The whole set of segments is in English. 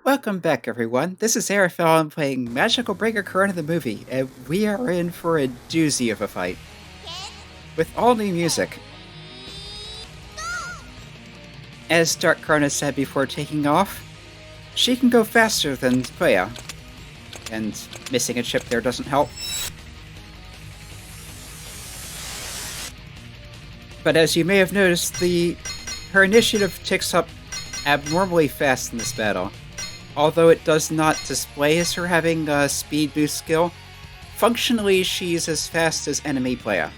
Welcome back, everyone. This is Arafel. I'm playing Magical Breaker Korona the movie, and we are in for a doozy of a fight. With all new music. As Dark Korona said before taking off, she can go faster than Pleia, and missing a chip there doesn't help. But as you may have noticed, her initiative ticks up abnormally fast in this battle. Although it does not display as her having a speed boost skill, functionally she's as fast as enemy Pleia.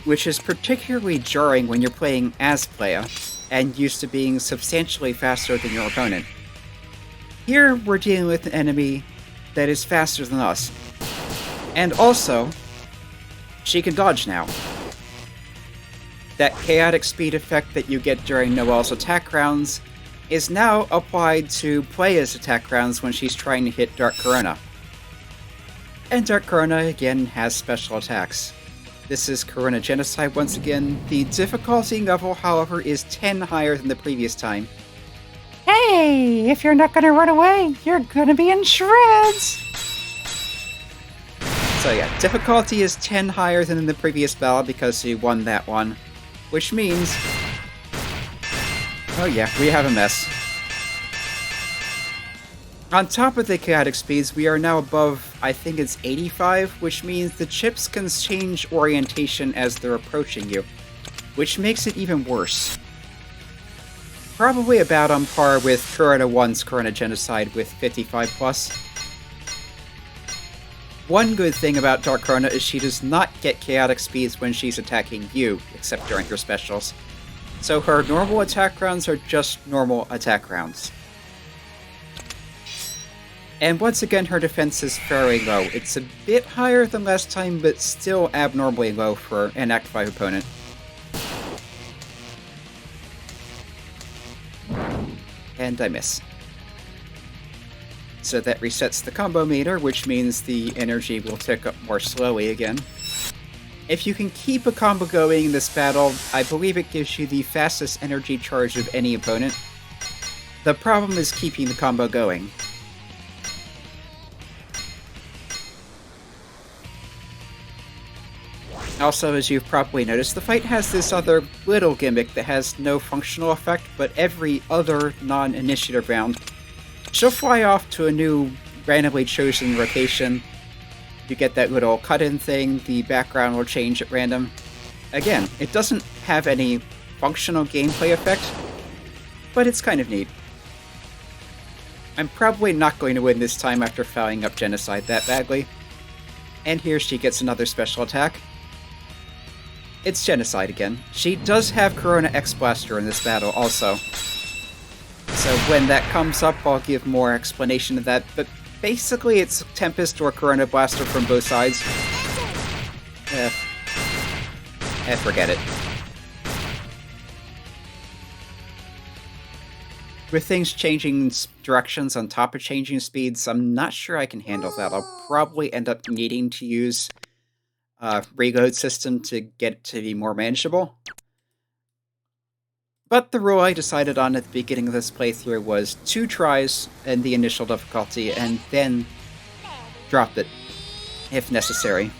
Which is particularly jarring when you're playing as Pleia, and used to being substantially faster than your opponent. Here we're dealing with an enemy that is faster than us. And also, she can dodge now. That chaotic speed effect that you get during Noelle's attack rounds is now applied to Pleia's attack rounds when she's trying to hit Dark Korona. And Dark Korona again has special attacks. This is Korona Genocide once again. The difficulty level, however, is 10 higher than the previous time. Hey, if you're not gonna run away, you're gonna be in shreds! So yeah, difficulty is 10 higher than in the previous battle because you won that one. Which means... oh yeah, we have a mess. On top of the chaotic speeds, we are now above, I think it's 85, which means the chips can change orientation as they're approaching you, which makes it even worse. Probably about on par with Korona 1's Korona Genocide with 55 plus. One good thing about Dark Korona is she does not get chaotic speeds when she's attacking you, except during her specials. So her normal attack rounds are just normal attack rounds. And once again, her defense is fairly low. It's a bit higher than last time, but still abnormally low for an Act 5 opponent. And I miss. So that resets the combo meter, which means the energy will tick up more slowly again. If you can keep a combo going in this battle, I believe it gives you the fastest energy charge of any opponent. The problem is keeping the combo going. Also, as you've probably noticed, the fight has this other little gimmick that has no functional effect, but every other non-initiative round, she'll fly off to a new randomly chosen location. You get that little cut-in thing, the background will change at random. Again, it doesn't have any functional gameplay effect, but it's kind of neat. I'm probably not going to win this time after fouling up Genocide that badly. And here she gets another special attack. It's Genocide again. She does have Korona X Blaster in this battle also. So when that comes up, I'll give more explanation of that, but basically it's Tempest or Korona Blaster from both sides. Forget it. With things changing directions on top of changing speeds, I'm not sure I can handle that. I'll probably end up needing to use reload system to get it to be more manageable. But the rule I decided on at the beginning of this playthrough was 2 tries in the initial difficulty, and then drop it, if necessary.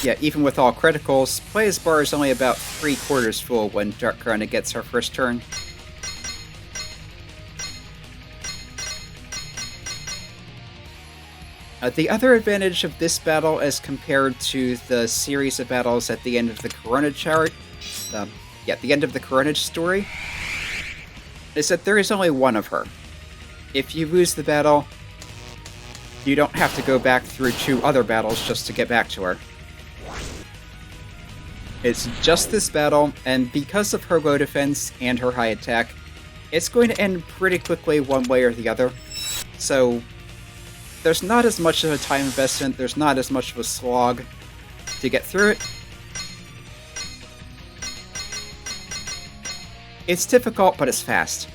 Yeah, even with all criticals, Pleia's bar is only about 3/4 full when Dark Korona gets her first turn. The other advantage of this battle as compared to the series of battles at the end of the Korona chart, the end of the Korona story, is that there is only one of her. If you lose the battle, you don't have to go back through 2 other battles just to get back to her. It's just this battle, and because of her low defense and her high attack, it's going to end pretty quickly one way or the other. So there's not as much of a time investment, there's not as much of a slog to get through it. It's difficult, but it's fast,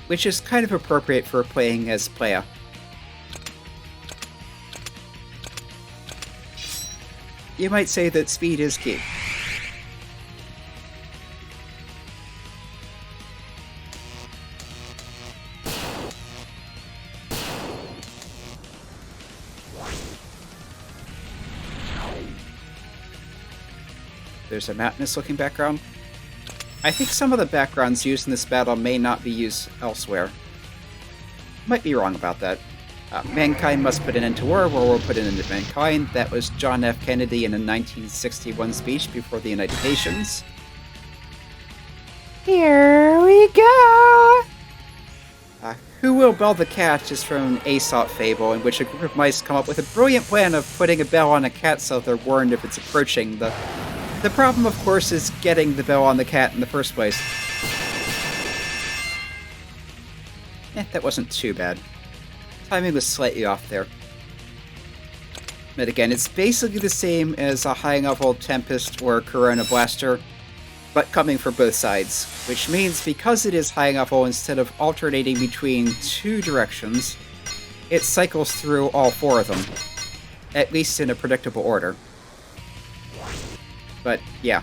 which is kind of appropriate for playing as Pleia. you might say that speed is key. There's a mountainous-looking background. I think some of the backgrounds used in this battle may not be used elsewhere. Might be wrong about that. Mankind must put an end to war will put an end to mankind. That was John F. Kennedy in a 1961 speech before the United Nations. Here we go! Who Will Bell the Cat is from an Aesop fable in which a group of mice come up with a brilliant plan of putting a bell on a cat so they're warned if it's approaching. The problem, of course, is getting the bell on the cat in the first place. That wasn't too bad. Timing was slightly off there. But again, it's basically the same as a high-level Tempest or Korona Blaster, but coming from both sides, which means because it is high-level, instead of alternating between two directions, it cycles through all four of them, at least in a predictable order. But, yeah.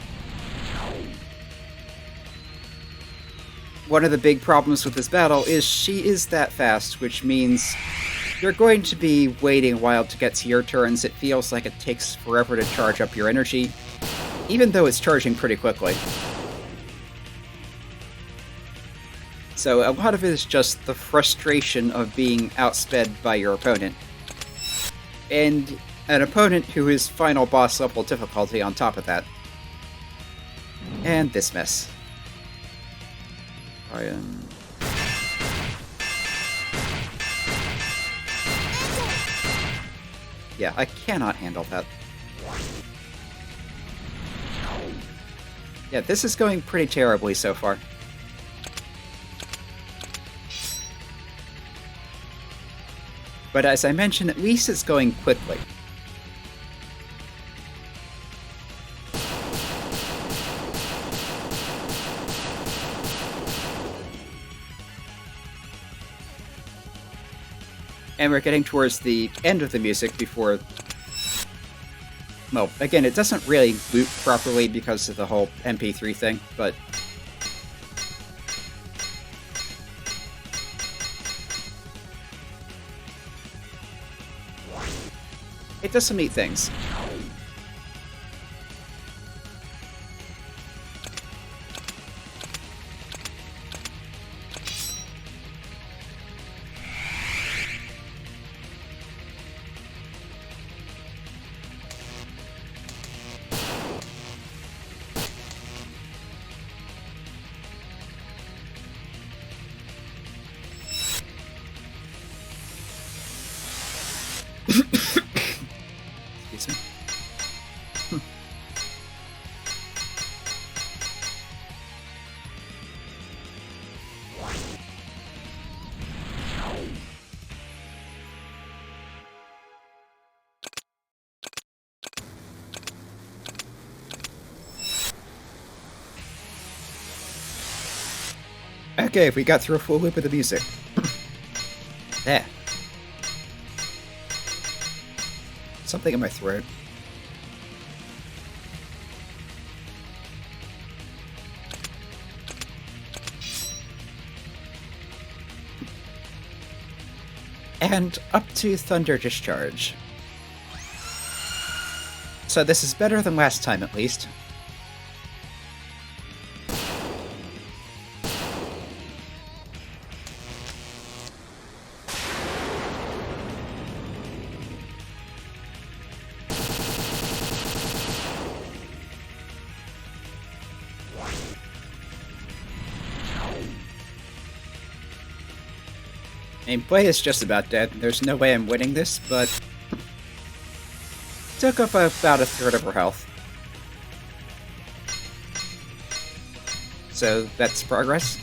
One of the big problems with this battle is she is that fast, which means you're going to be waiting a while to get to your turns. It feels like it takes forever to charge up your energy, even though it's charging pretty quickly. So a lot of it is just the frustration of being outsped by your opponent. And an opponent who is final boss level difficulty on top of that. And this mess. Yeah, I cannot handle that. Yeah, this is going pretty terribly so far. But as I mentioned, at least it's going quickly. And we're getting towards the end of the music before... Well, again, it doesn't really loop properly because of the whole MP3 thing, but... it does some neat things. Excuse me. Okay, we got through a full loop of the music. There. Something in my throat. And up to Thunder Discharge. So this is better than last time, at least. I mean, Pleia is just about dead. There's no way I'm winning this, but... took up about a third of her health. So, that's progress.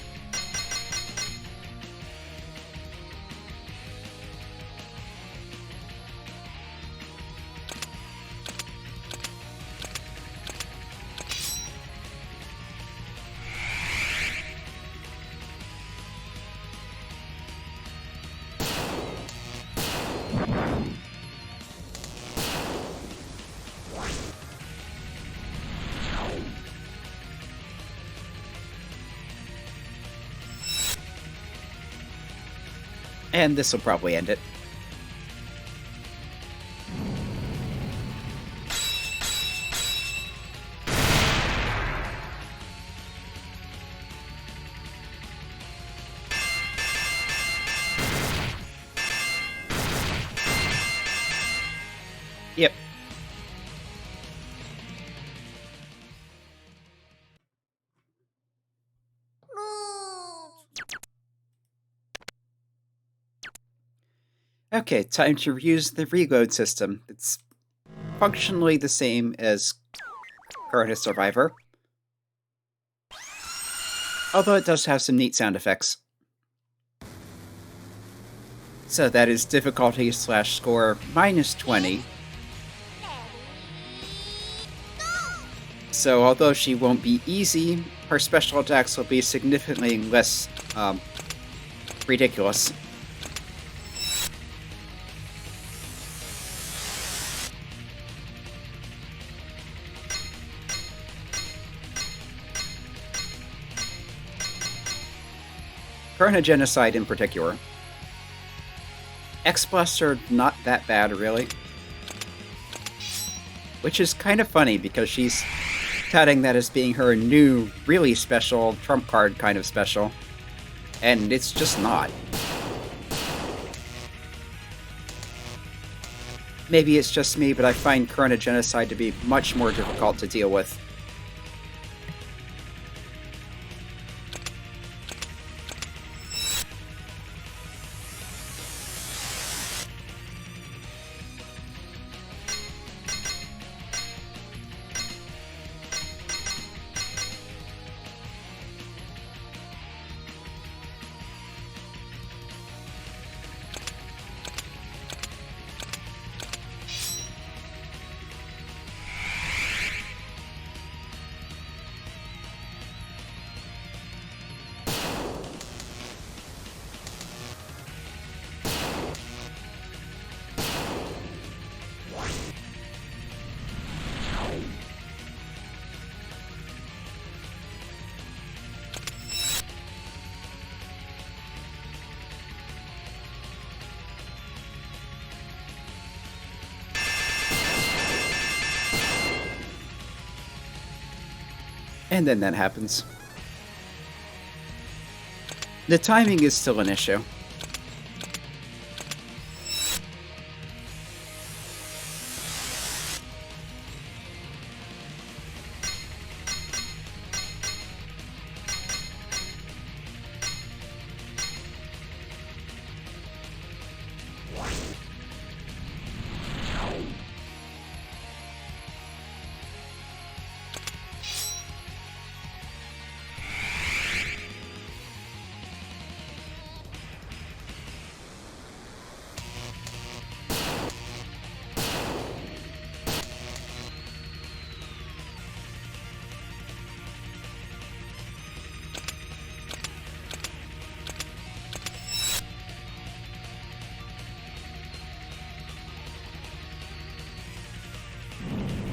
And this will probably end it. Yep. Okay, time to use the reload system. It's functionally the same as Korona Survivor, although it does have some neat sound effects. So that is difficulty / score -20. So although she won't be easy, her special attacks will be significantly less ridiculous. Korona Genocide in particular. X-Blaster, not that bad, really. Which is kind of funny, because she's touting that as being her new, really special, trump card kind of special. And it's just not. Maybe it's just me, but I find Korona Genocide to be much more difficult to deal with. And then that happens. The timing is still an issue.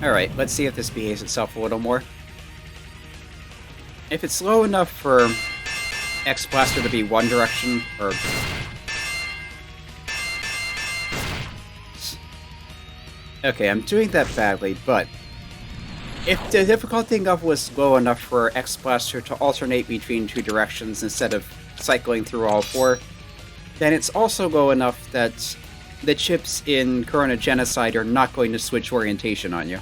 Alright, let's see if this behaves itself a little more. If it's low enough for X-Blaster to be one direction, or... Okay, I'm doing that badly, but... if the difficulty level was low enough for X-Blaster to alternate between two directions instead of cycling through all four, then it's also low enough that the chips in Korona Genocide are not going to switch orientation on you.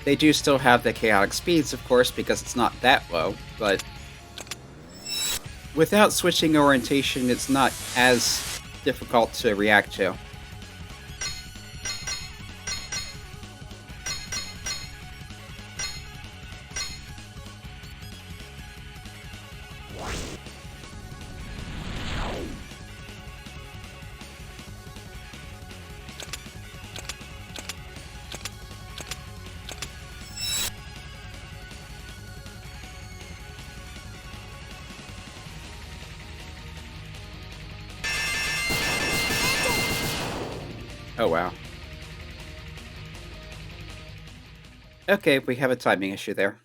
They do still have the chaotic speeds, of course, because it's not that low, but without switching orientation, it's not as difficult to react to. Oh, wow. Okay, we have a timing issue there.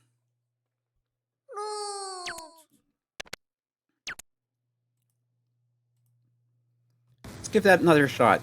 Let's give that another shot.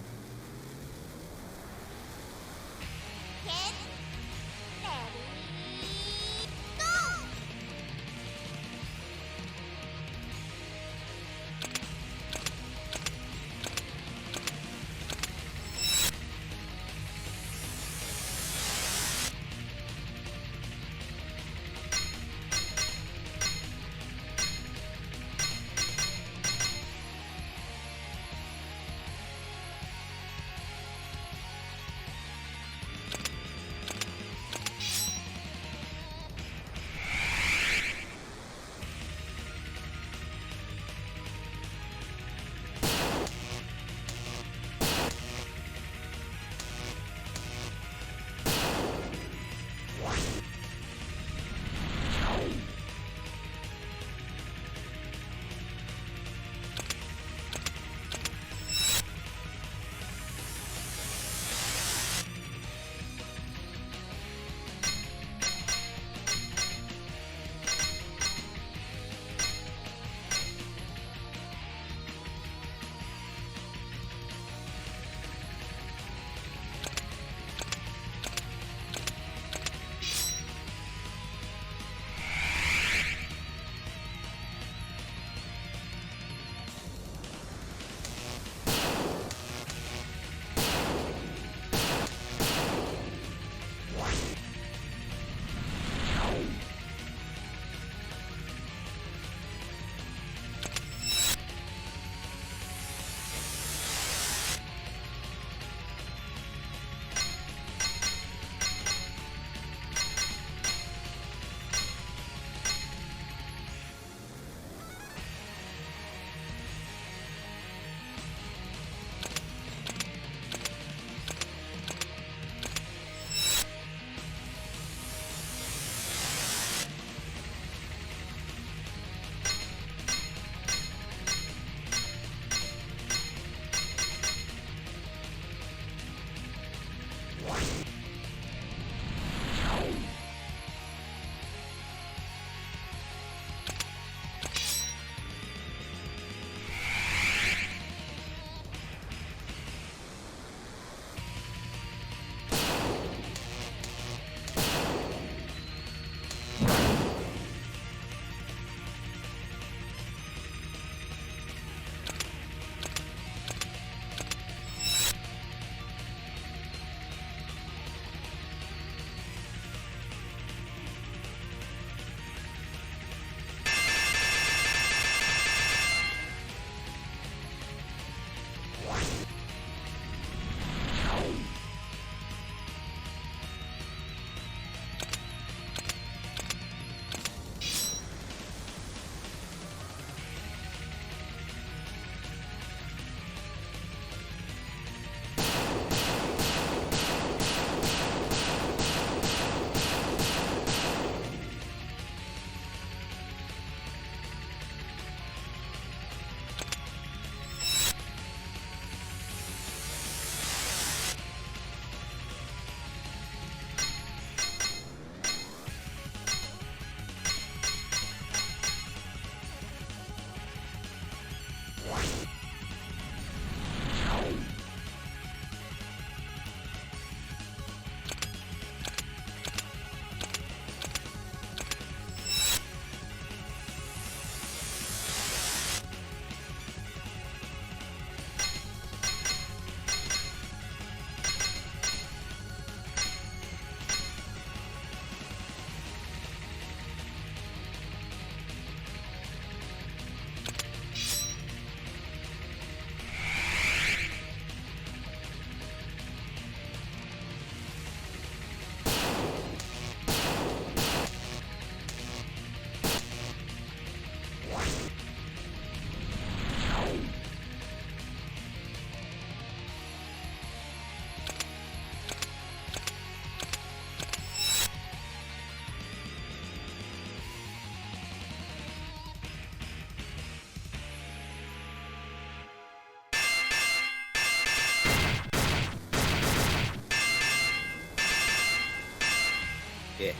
Yeah.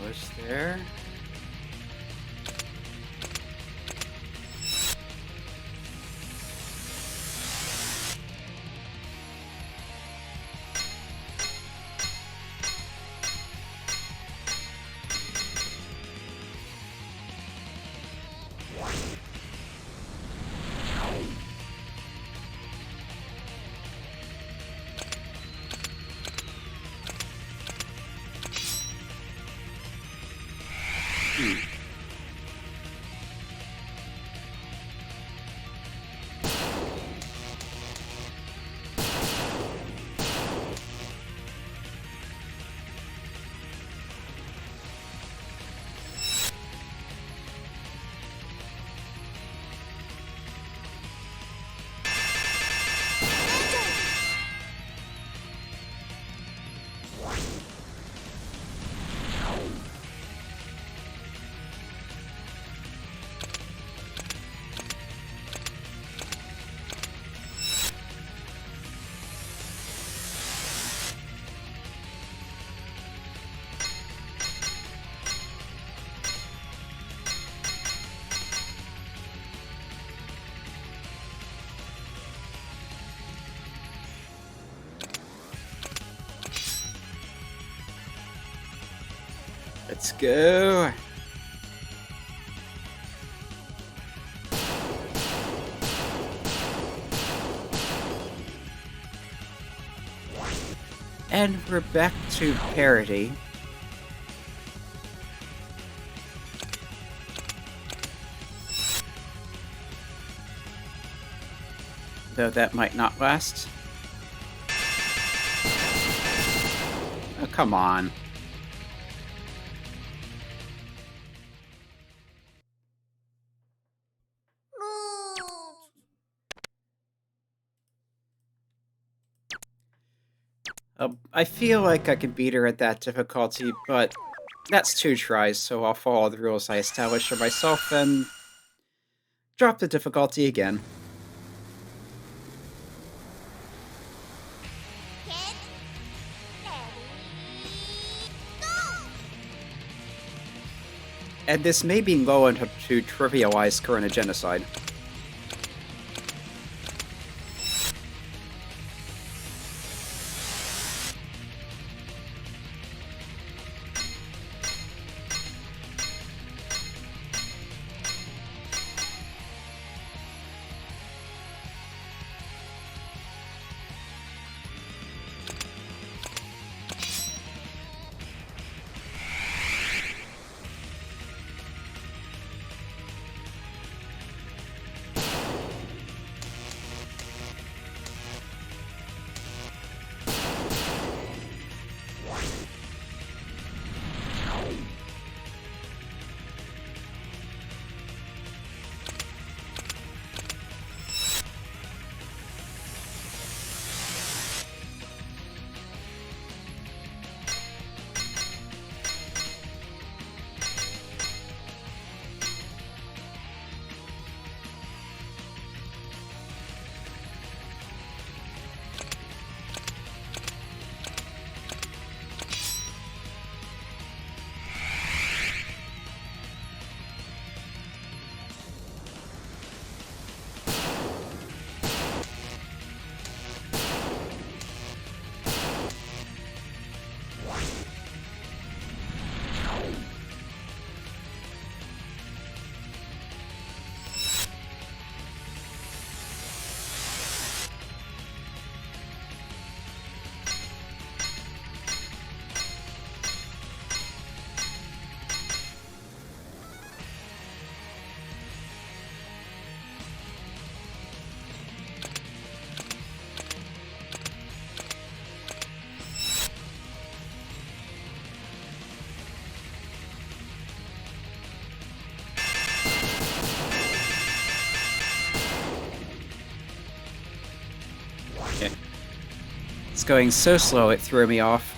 Almost there. Let's go. And we're back to parity. Though that might not last. Oh, come on. I feel like I can beat her at that difficulty, but that's 2 tries, so I'll follow the rules I established for myself and drop the difficulty again. And this may be low enough to trivialize Korona genocide. going so slow it threw me off.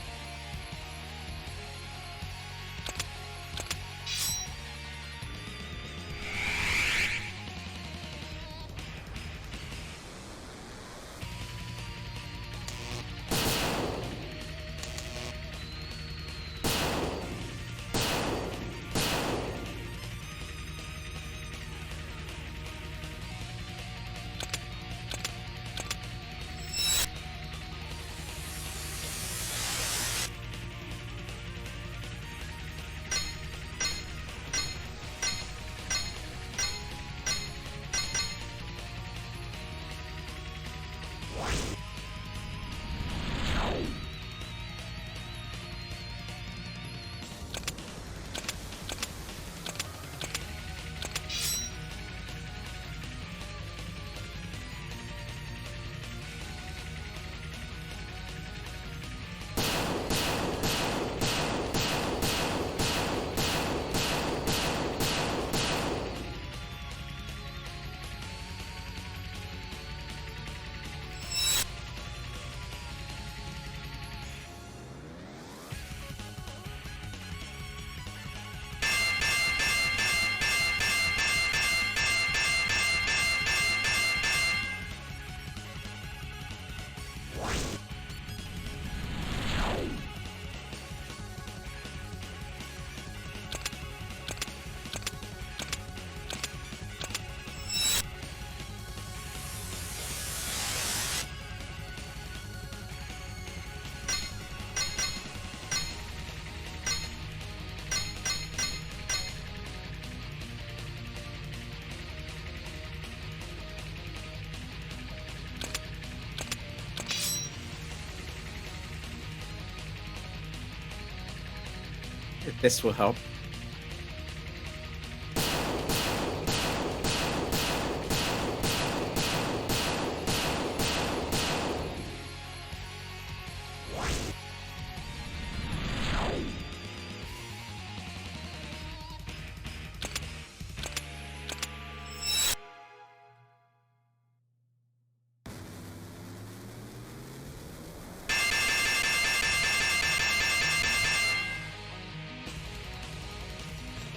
If this will help.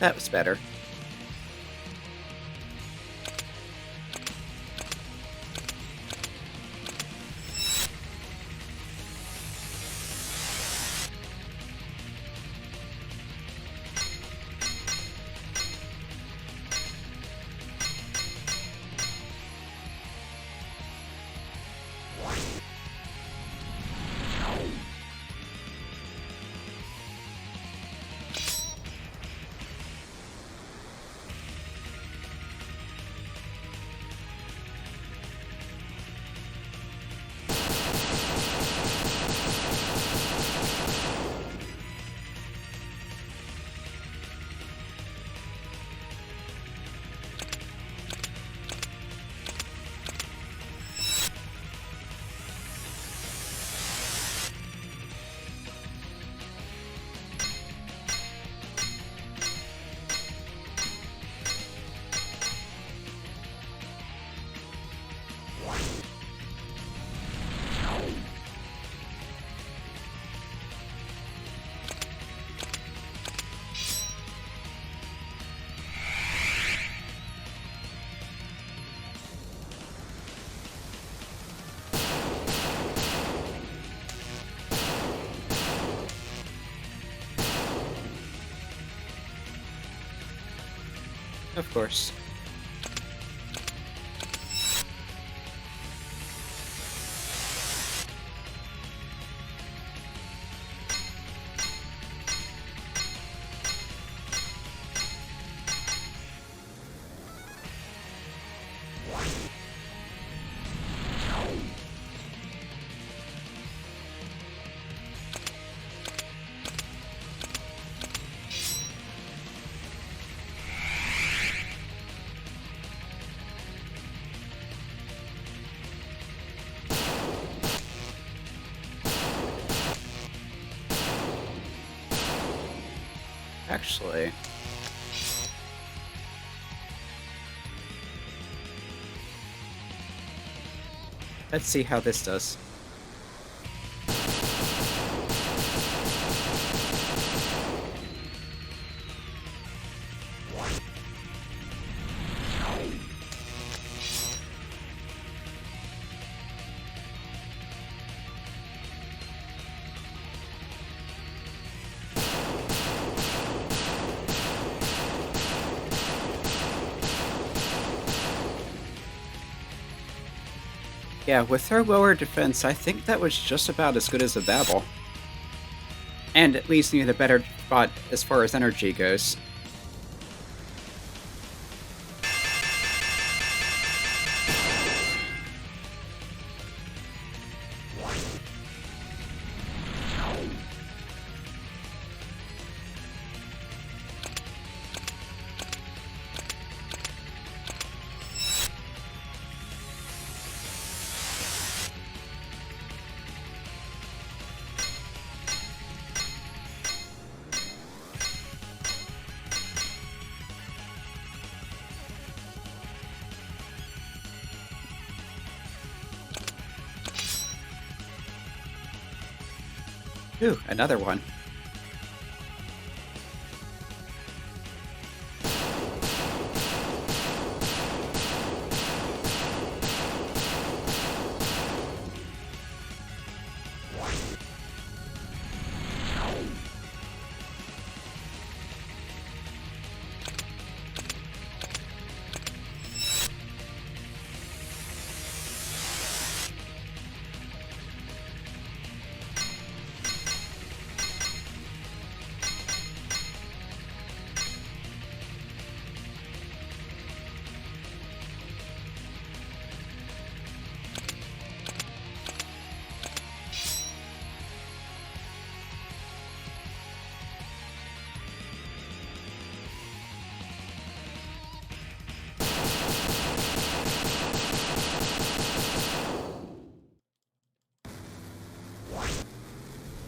That was better. Of course. Actually, let's see how this does. Yeah, with her lower defense, I think that was just about as good as a Babel. And it leaves me in a better spot as far as energy goes. Ooh, another one.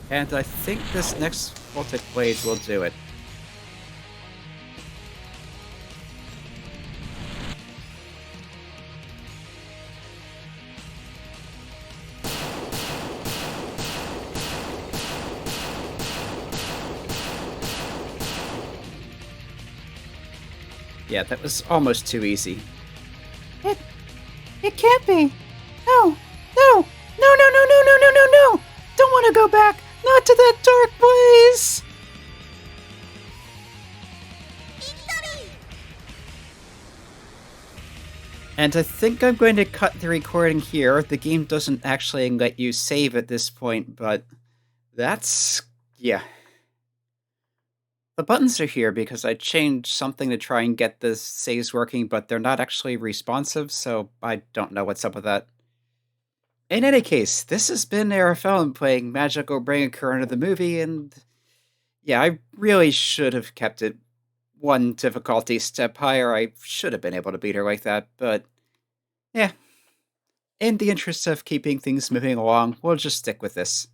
And I think this next Voltic Blade will do it. Yeah, that was almost too easy. It it can't be. No, no, no, no, no, no, no, no, no, no. Don't want to go back. Not to that dark place. And I think I'm going to cut the recording here. The game doesn't actually let you save at this point, but that's... yeah. The buttons are here because I changed something to try and get the saves working, but they're not actually responsive, so I don't know what's up with that. In any case, this has been Arafellum playing Magical Brain Korona the movie, and yeah, I really should have kept it one difficulty step higher. I should have been able to beat her like that, but yeah. In the interest of keeping things moving along, we'll just stick with this.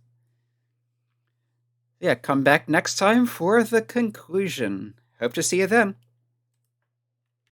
Yeah, come back next time for the conclusion. Hope to see you then.